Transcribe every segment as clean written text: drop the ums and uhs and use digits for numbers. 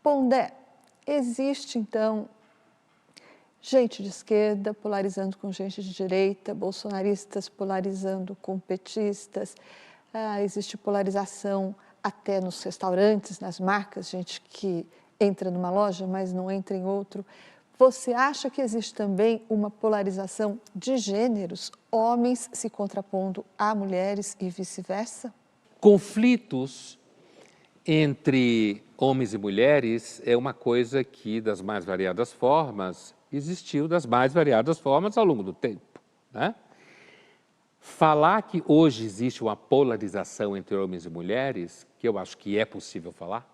Pondé, existe então gente de esquerda polarizando com gente de direita, bolsonaristas polarizando com petistas, existe polarização até nos restaurantes, nas marcas, gente que entra numa loja, mas não entra em outro. Você acha que existe também uma polarização de gêneros, homens se contrapondo a mulheres e vice-versa? Conflitos entre homens e mulheres é uma coisa que, das mais variadas formas, existiu das mais variadas formas ao longo do tempo, né? Falar que hoje existe uma polarização entre homens e mulheres, que eu acho que é possível falar,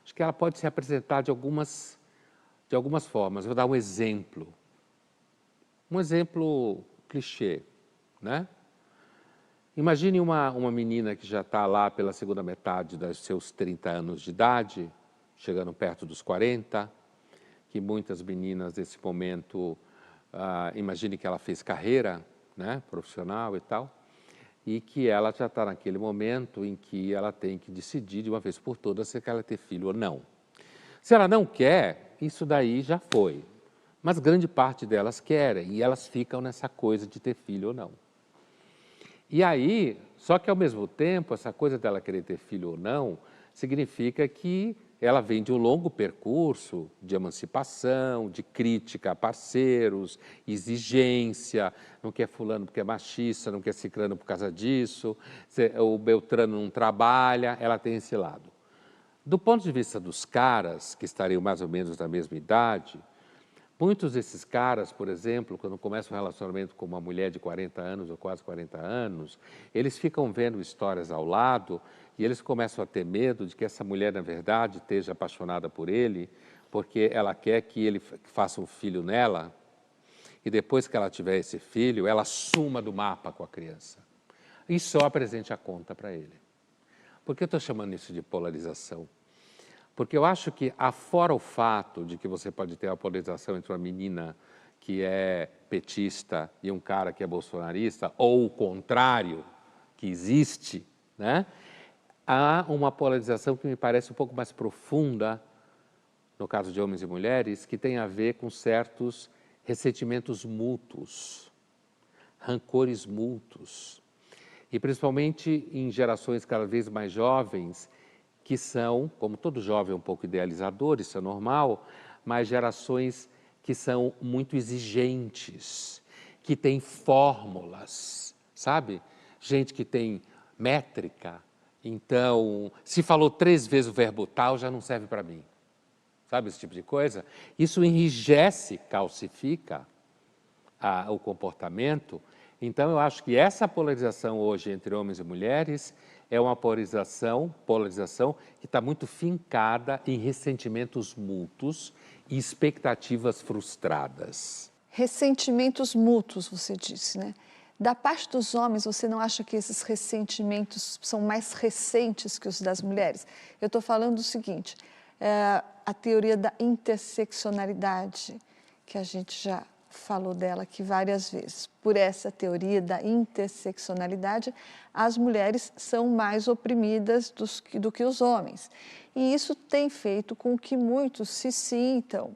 acho que ela pode se apresentar de algumas formas. Vou dar um exemplo clichê, né? Imagine uma menina que já está lá pela segunda metade dos seus 30 anos de idade, chegando perto dos 40, que muitas meninas nesse momento, imagine que ela fez carreira, né, profissional e tal, e que ela já está naquele momento em que ela tem que decidir de uma vez por todas se ela quer ter filho ou não. Se ela não quer, isso daí já foi, mas grande parte delas querem e elas ficam nessa coisa de ter filho ou não. E aí, só que ao mesmo tempo, essa coisa dela querer ter filho ou não, significa que ela vem de um longo percurso de emancipação, de crítica a parceiros, exigência, não quer fulano porque é machista, não quer ciclano por causa disso, o beltrano não trabalha, ela tem esse lado. Do ponto de vista dos caras, que estariam mais ou menos na mesma idade, muitos desses caras, por exemplo, quando começam um relacionamento com uma mulher de 40 anos ou quase 40 anos, eles ficam vendo histórias ao lado e eles começam a ter medo de que essa mulher, na verdade, esteja apaixonada por ele, porque ela quer que ele faça um filho nela e depois que ela tiver esse filho, ela suma do mapa com a criança e só apresente a conta para ele. Por que eu estou chamando isso de polarização? Porque eu acho que, afora o fato de que você pode ter uma polarização entre uma menina que é petista e um cara que é bolsonarista, ou o contrário, que existe, né? Há uma polarização que me parece um pouco mais profunda, no caso de homens e mulheres, que tem a ver com certos ressentimentos mútuos, rancores mútuos, e principalmente em gerações cada vez mais jovens, que são, como todo jovem, um pouco idealizador, isso é normal, mas gerações que são muito exigentes, que têm fórmulas, sabe? Gente que tem métrica, então, se falou 3 vezes o verbo tal, já não serve para mim. Sabe esse tipo de coisa? Isso enrijece, calcifica o comportamento. Então, eu acho que essa polarização hoje entre homens e mulheres é uma polarização que está muito fincada em ressentimentos mútuos e expectativas frustradas. Ressentimentos mútuos, você disse, né? Da parte dos homens, você não acha que esses ressentimentos são mais recentes que os das mulheres? Eu estou falando do seguinte, a teoria da interseccionalidade, que a gente já falou dela aqui várias vezes. Por essa teoria da interseccionalidade, as mulheres são mais oprimidas do que os homens. E isso tem feito com que muitos se sintam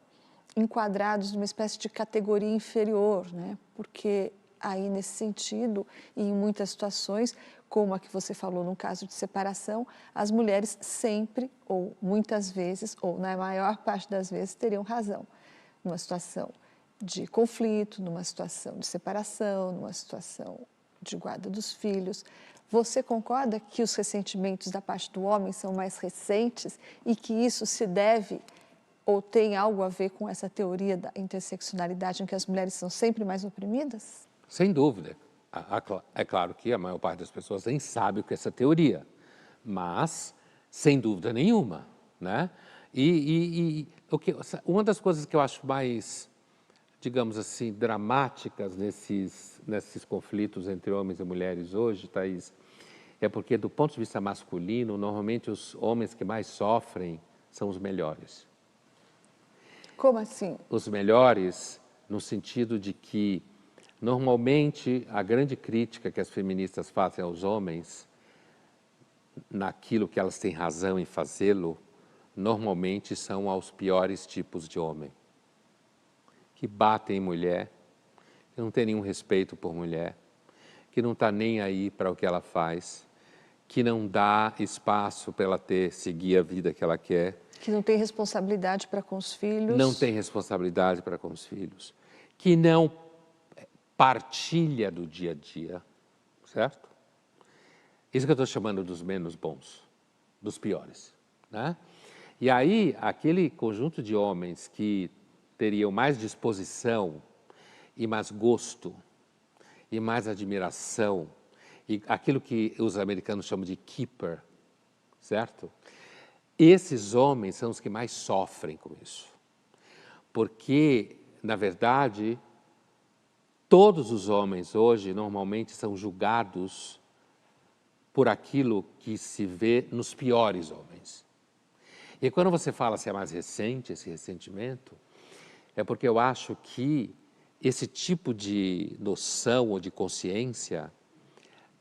enquadrados numa espécie de categoria inferior, né? Porque aí, nesse sentido, e em muitas situações, como a que você falou no caso de separação, as mulheres sempre, ou muitas vezes, ou na maior parte das vezes, teriam razão numa situação de conflito, numa situação de separação, numa situação de guarda dos filhos. Você concorda que os ressentimentos da parte do homem são mais recentes e que isso se deve ou tem algo a ver com essa teoria da interseccionalidade em que as mulheres são sempre mais oprimidas? Sem dúvida. É claro que a maior parte das pessoas nem sabe o que é essa teoria, mas, sem dúvida nenhuma, né? Uma das coisas que eu acho mais, digamos assim, dramáticas nesses conflitos entre homens e mulheres hoje, Thaís, é porque, do ponto de vista masculino, normalmente os homens que mais sofrem são os melhores. Como assim? Os melhores no sentido de que, normalmente, a grande crítica que as feministas fazem aos homens, naquilo que elas têm razão em fazê-lo, normalmente são aos piores tipos de homem, que batem em mulher, que não tem nenhum respeito por mulher, que não está nem aí para o que ela faz, que não dá espaço para ela seguir a vida que ela quer. Que não tem responsabilidade para com os filhos. Não tem responsabilidade para com os filhos. Que não partilha do dia a dia, certo? Isso que eu estou chamando dos menos bons, dos piores, né? E aí, aquele conjunto de homens que teriam mais disposição e mais gosto e mais admiração, e aquilo que os americanos chamam de keeper, certo? Esses homens são os que mais sofrem com isso. Porque, na verdade, todos os homens hoje normalmente são julgados por aquilo que se vê nos piores homens. E quando você fala se é mais recente, esse ressentimento, é porque eu acho que esse tipo de noção ou de consciência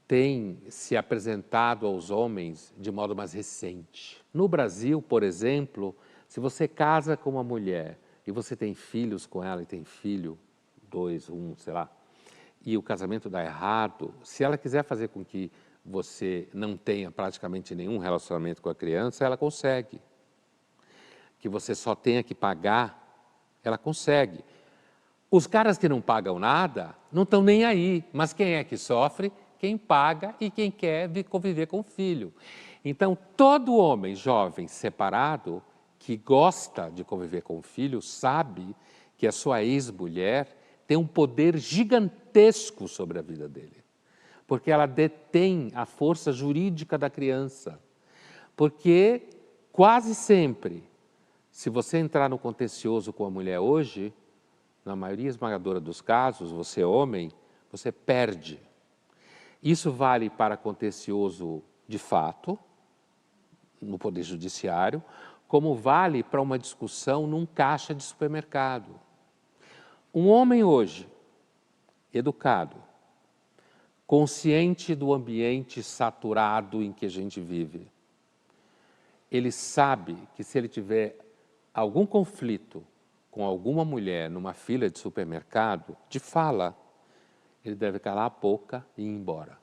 tem se apresentado aos homens de modo mais recente. No Brasil, por exemplo, se você casa com uma mulher e você tem filhos com ela e tem filho, 2, 1, sei lá, e o casamento dá errado, se ela quiser fazer com que você não tenha praticamente nenhum relacionamento com a criança, ela consegue. Que você só tenha que pagar, ela consegue. Os caras que não pagam nada não estão nem aí, mas quem é que sofre? Quem paga e quem quer conviver com o filho. Então, todo homem jovem separado que gosta de conviver com o filho sabe que a sua ex-mulher tem um poder gigantesco sobre a vida dele. Porque ela detém a força jurídica da criança. Porque quase sempre, se você entrar no contencioso com a mulher hoje, na maioria esmagadora dos casos, você homem, você perde. Isso vale para contencioso de fato, no Poder Judiciário, como vale para uma discussão num caixa de supermercado. Um homem hoje, educado, consciente do ambiente saturado em que a gente vive, ele sabe que se ele tiver algum conflito com alguma mulher numa fila de supermercado, de fala, ele deve calar a boca e ir embora.